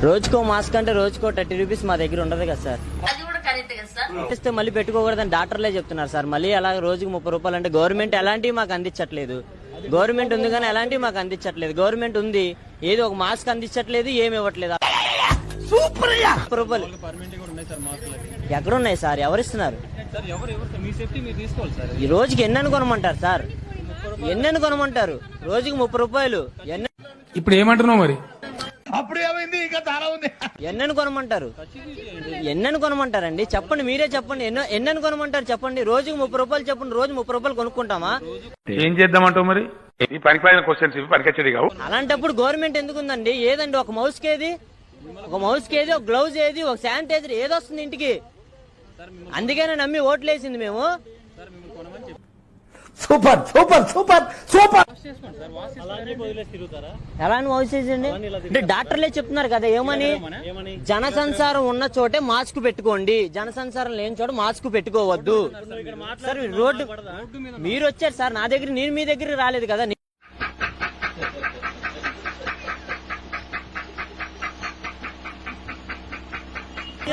రోజుకో మాస్క్ అంటే రోజుకో 30 రూపీస్ మా దగ్గర ఉండదు కదా సార్. ఇస్తే మళ్ళీ పెట్టుకోకూడదని డాక్టర్లే చెప్తున్నారు సార్. మళ్ళీ అలా రోజుకి 30 రూపాయలు అంటే గవర్నమెంట్ ఎలాంటివి మాకు అందించట్లేదు. గవర్నమెంట్ ఉంది కానీ ఎలాంటివి మాకు అందించట్లేదు. గవర్నమెంట్ ఉంది, ఏదో ఒక మాస్క్ అందించట్లేదు, ఏమి ఇవ్వట్లేదు. రూపాయలు ఎక్కడున్నాయి సార్? ఎవరిస్తున్నారు? ఈ రోజుకి ఎన్నని కొనమంటారు సార్? ఎన్నని కొనమంటారు? రోజుకి 30 రూపాయలు. ఇప్పుడు ఏమంటున్నావు మరి? అప్పుడు ఏమైంది? ఇంకా చాలా ఉంది. ఎన్నని కొనమంటారు? ఎన్నని కొనమంటారండి? చెప్పండి, మీరే చెప్పండి. ఎన్నని కొనమంటారు చెప్పండి. రోజుకి 30 రూపాయలు చెప్పండి. రోజు 30 రూపాయలు కొనుక్కుంటామా? ఏం చేద్దామంటావు మరి? ఈ పనికిరాని క్వశ్చన్స్ ఇవి పనికొచ్చేది కావు. అలాంటప్పుడు గవర్నమెంట్ ఎందుకుందండి? ఏదండి, ఒక మౌస్ కేది, ఒక గ్లౌజ్ ఏది, ఒక శానిటైజర్ ఏదొస్తుంది ఇంటికి? అందుకనే నమ్మి ఓట్లేసింది మేము. Super super super super. ఎలా అని వాయిస్ చేయండి అంటే డాక్టర్లే చెప్తున్నారు కదా. ఏమని? జనసంచారం ఉన్న చోటే మాస్క్ పెట్టుకోండి, జనసంచారం లేని చోట మాస్క్ పెట్టుకోవద్దు. సార్ రోడ్డు మీరు వచ్చారు సార్ నా దగ్గర, నేను మీ దగ్గర రాలేదు కదా.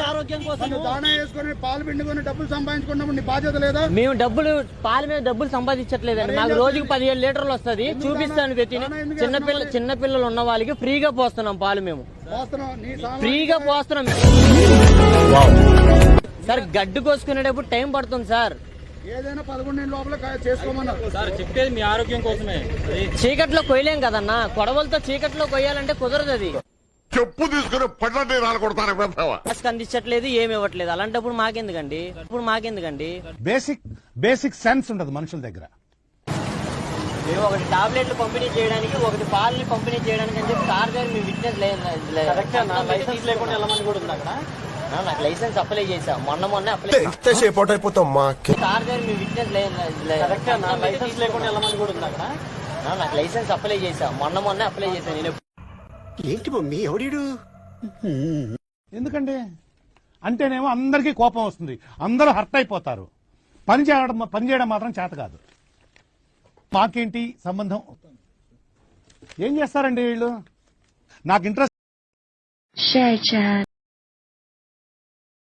ఆరోగ్యం కోసం దాణా వేసుకొని పాలు పిండుకొని డబ్బులు సంపాదించుకున్నప్పుడు నీ బాధ్యత లేదా? మేము పాల మీద డబ్బులు సంపాదించట్లేదండి. మాకు రోజుకి 15 లీటర్లు వస్తుంది. చూపిస్తాను చిన్న పిల్లలు ఉన్న వాళ్ళకి ఫ్రీగా పోస్తున్నాం పాలు. మేము ఫ్రీగా పోస్తున్నాం సార్. గడ్డు కోసుకునేటప్పుడు టైం పడుతుంది సార్. ఏదైనా 11 లోపల చేసుకోమన్నారు సార్. చెప్పేది మీ ఆరోగ్యం కోసమే. చీకట్లో కొయ్యలేం కదన్నా. కొడవలతో చీకట్లో కొయ్యాలంటే కుదరదు. అది చెప్పు తీసుకుని పడ్డ కొడతాను. మాస్క్ అందించట్లేదు, ఏమి ఇవ్వట్లేదు. అలాంటప్పుడు మాకెందుకండి? బేసిక్ సెన్స్ ఉండదు మనుషుల దగ్గర. మేము ఒకటి టాబ్లెట్లు పంపిణీ చేయడానికి, ఒకటి పాలని పంపిణీ చేయడానికి అని చెప్పి సార్ గారు మీ విట్నెస్ లైసెన్స్ లేకుండా వెళ్ళమని కూడా ఉంది అక్కడ. నాకు లైసెన్స్ అప్లై చేశా మొన్న అప్లై. సార్ గారు మీ విట్నెస్ లైసెన్స్ లేకుండా వెళ్ళమని కూడా ఉంది అక్కడ. నాకు లైసెన్స్ అప్లై చేశా మొన్న అప్లై చేశాను నేను. ఏంటి మమ్మీ ఎవడీడు? ఎందుకండి అంటేనేమో అందరికీ కోపం వస్తుంది, అందరూ హర్ట్ అయిపోతారు. పని చేయడం మాత్రం చేత కాదు. మాకేంటి సంబంధం? ఏం చేస్తారండి వీళ్ళు? నాకు ఇంట్రెస్ట్.